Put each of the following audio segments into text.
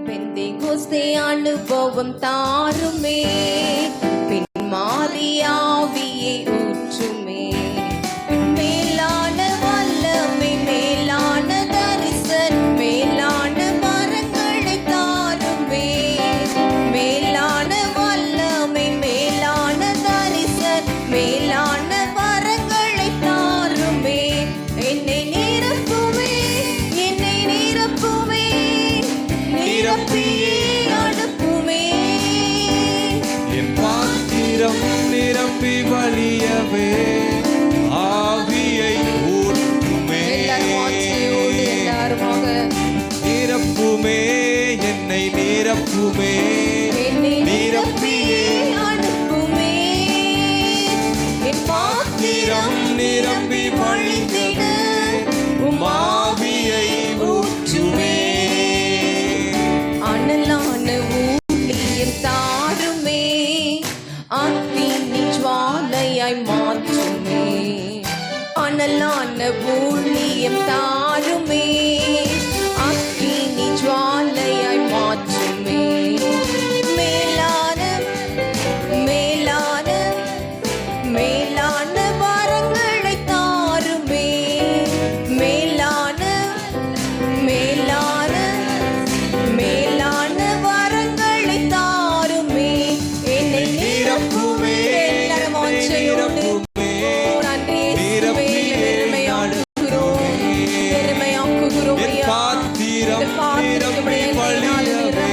பெந்தேகோஸ்தே அனுபவம் தாருமே, பின்மாறி ஆவியை ஊற்றுமே. மேலான வல்லமை, மேலான தரிசன், மேலான வரங்களை தாருமே. மேலான வல்லமை, மேலான தரிசன், மேலான வரங்களை தாருமே. என்னை நிரப்புமே, என்னை நிரப்புமே, நிரப்பியே அனுப்புமே. என் பாத்திரம் நிரம்பி வழியவே ஆவியை ஊற்றுமே. நிரப்புமே, என்னை நிரப்புமே, நிரப்பியே அனுப்புமே. என் பாத்திரம் நிரம்பி வழிந்திட உம் ஆவியை ஊற்றுமே. அனலான ஊழியம் தாருமே, அக்கினி ஜுவாலையாய் மாற்றுமே. அனலான ஊழியம் தாருமே, அக்கினி ஜுவாலையாய் மாற்றுமே. மேலான மேலான மேலான வரங்களை தாருமே. மேலான மேலான மேலான வரங்களை தாருமே. என்னை நிரப்புமே. எல்லாரும் வாஞ்சையோடு நன்றி இயேசுவே, பெருமையாக்குகிறோம், பெருமையாக்குகிறோம் ஐயா. பாத்திரம் நிரம்பி வழியவே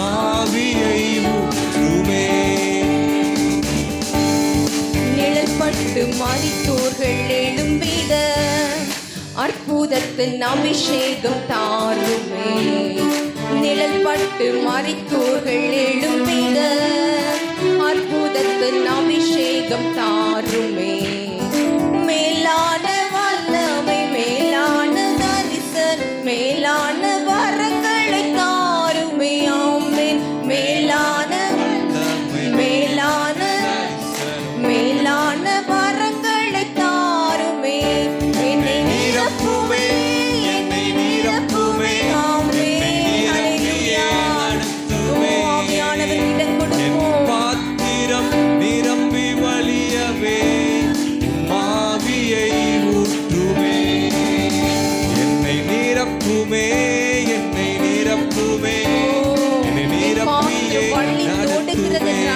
ஆவியை ஊற்றுமே. நிழல்பட்டு மரித்தோர்கள் எழும்பிட அற்புதத்தின் அபிஷேகம் தாருமே. நிழல்பட்டு மரித்தோர்கள் எழும்பிட அற்புதத்தின் அபிஷேகம் தாருமே. மேலான வல்லமை, மேலான தரிசன், மேலான வரங்களை தாருமே. ஆமென். மேலான மேலான மேலான வரங்களை தாருமே. என்னை நிரப்புமே, என்னை நிரப்புமே. ஆமென். ஹல்லேலூயா. ஆவியானவர் இடம் கொடுப்போம். பாத்திரம் நிரம்பி வழியவே ஆவியை ஊற்றுமே. என்னை நிரப்புமே, என்னை நிரப்புமே, என்னை நிரப்பியே நடத்துமே.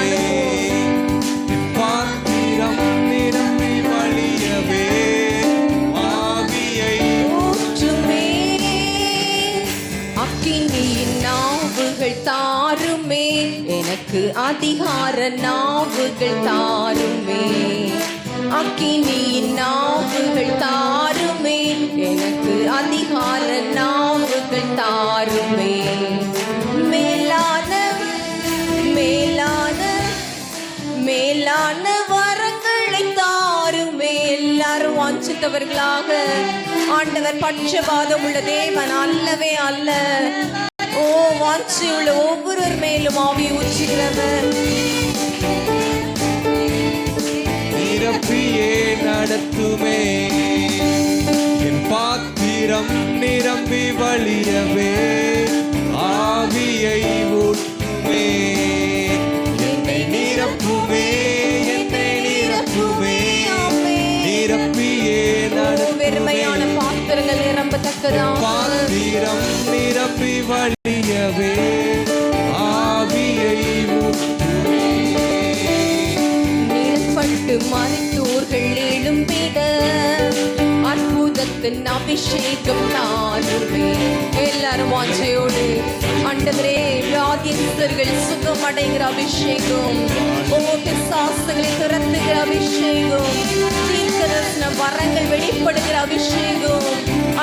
பாத்திரம் நிரம்பி வழியவே ஆவியை ஊற்றுமே. அக்கினியின் நாவுகள் தாருமே, எனக்கு அதிகார நாவுகள் தாருமே. அக்கினியின் நாவுகள் தாருமே, எனக்கு அதிகார நாவுகள் தாருமே. மேலான மேலான மேலான வரங்களை தாருமே. எல்லாரும் வாஞ்சித்தவர்களாக. ஆண்டவர் பட்சபாதம் உள்ள தேவன் அல்லவே அல்ல. ஓ, வாஞ்சியுள்ள ஒவ்வொருவர் மேலும் ஆவி ஊற்றுகிறவர். நிரப்பியே நடத்துமே. என் பாத்திரம் நிரம்பி வழியவே ஆவியை ஊற்றுமே. என்னை நிரப்புமே, என்னை நிரப்புமே, நிரப்பியே நடத்துமே. வெறுமையான பாத்திரங்கள் நிரம்பத்தக்கதான். பாத்திரம் நிரம்பி வழியவே ஆவியை ஊற்றுமே. நிழல்பட்டு மரித்தோர்கள் எழும்பிட அற்புதத்தின் அபிஷேகம் தாருமே. எல்லாரும் வாஞ்சையோடு. ஆண்டவரே, வியாதியஸ்தர்கள் சுகமடைகிற அபிஷேகம், பிசாசுகளை துரத்துகிற அபிஷேகம், தீர்க்கதரிசன வரங்கள் வெளிப்படுகிற அபிஷேகம்,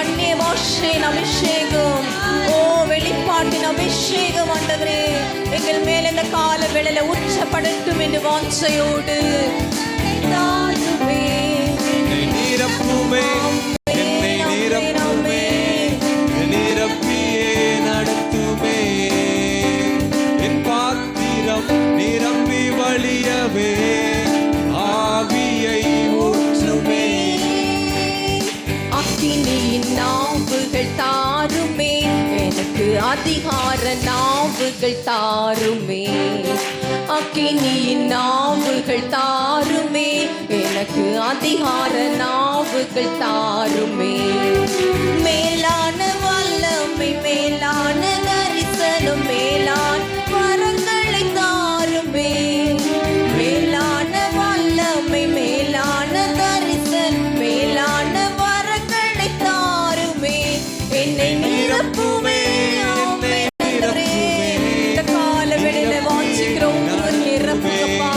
அந்நிய பாஷையின் அபிஷேகம், வெளிப்பாட்டின் அபிஷேகம் ஆண்டவரே எங்கள் மேல் இந்த கால வேளையில உச்சப்படட்டும் என்று வாஞ்சையோடு தாருமே. நிரப்புமே, என்னை நிரப்புமே, நிரப்பியே நடத்துமே. என் பாத்திரம் நிரம்பி வழியவே ஆவியை ஊற்றுமே. அக்கினியின் நாவுகள் தாருமே, எனக்கு அதிகார நாவுகள் தாருமே, அக்கினியின் நாவுகள் தாருமே, எனக்கு அதிகார நாவுகள் தாருமே. மேலான வல்லமை, மேலான தரிசனம், மேலான வரங்களை தாருமே. மேலான வல்லமை, மேலான தரிசனம், மேலான வரங்களை தாருமே. என்னை நிரப்புமே, ஆமே ஆண்டவரே. இந்த காலவெளியில வாஞ்சிக்கிறோம், ஒருவர் நிரப்புங்கப்பா.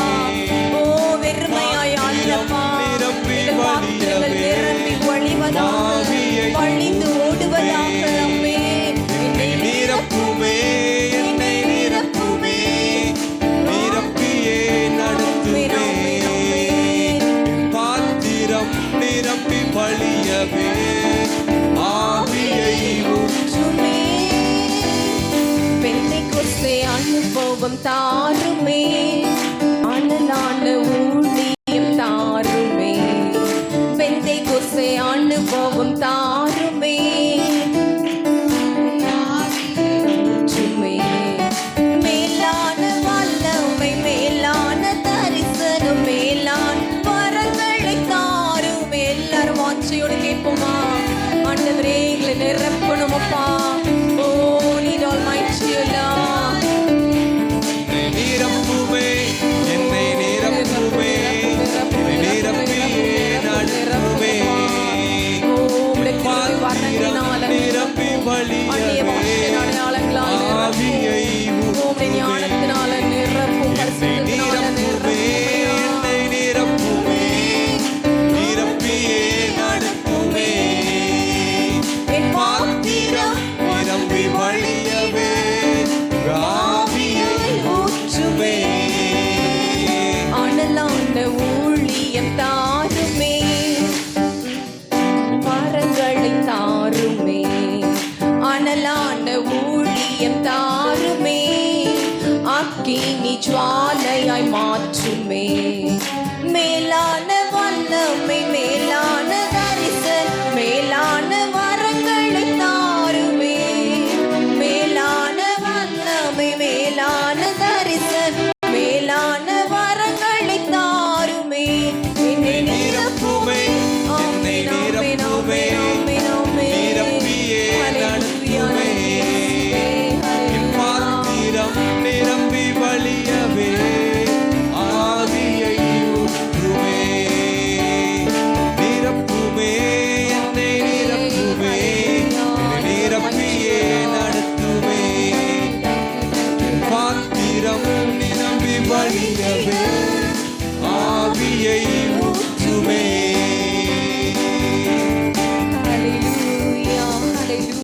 ஓ வெறுமையாய் அல்லப்பா, இந்த பாத்திரங்கள் நிரம்பி வழிவதாக, வழிந்து ஓடுவதாக. அம்மே என்னை நிரப்புமே, என்னை நிரப்புமே, நிரப்பியே நடத்துமே. பாத்திரம் நிரம்பி வழியவே ஆவியை ஊற்றுமே. பெந்தைக்கோஸ்தே அனுபவம் தாருமே, அனலான ஊழியம் தாருமே. பெந்தைக்கோஸ்தே அனுபவம் தாருமே, ஊற்றுமே. மேலான வல்லமை, மேலான தரிசனம், மேலான வரங்களை தாருமே. எல்லாரும் வாஞ்சையோடு கேட்போமா? ஆண்டவரே எங்களை நிரப்பணுமப்பா. ஓ நீர் ஆல்மைட்டி அல்லாஹ். என்னை நிரப்புமே, என்னை நிரப்புமே, என்னை நிரப்பியே நடத்துமே. ஓ உம்முடைய கிருபை வரங்களினால நிரப்பி அந்நிய பாஷை அடையாளங்களால் நிரப்பும். ஆவியை உம்முடைய ஞானத்தினால நிரப்பும், பரிசுத்தத்தினால நிரப்புமே, நிரப்பும். என்னை நிரப்புமே, நிரப்பியே நடத்துமே. என் பாத்திரம் நிரம்பி வழியவே ஆவியை ஊற்றுமே. அனலான ஊழியம் தாருமே, வரங்களை தாருமே. அனலான ஊழியம் தாருமே, அக்கினி ஜுவாலையாய் மாற்றுமே. மேலான வல்லமை, மேலான தரிசனம், மேலான வரங்களை தாருமே. மேலான வல்லமை, மேலான தரிசனம், மேலான வரங்களை தாருமே. என்னை நிரப்புமே, என்னை நிரப்புமே, நிரப்பியே நடத்துமே. என் பாத்திரம் நிரம்பி வழியவே ஆவியை ஊற்றுமே. நிரப்புமே, என்னை நிரப்புமே, என்னை நிரப்பியே நடத்துமே. என் பாத்திரம் நிரம்பி வழியவே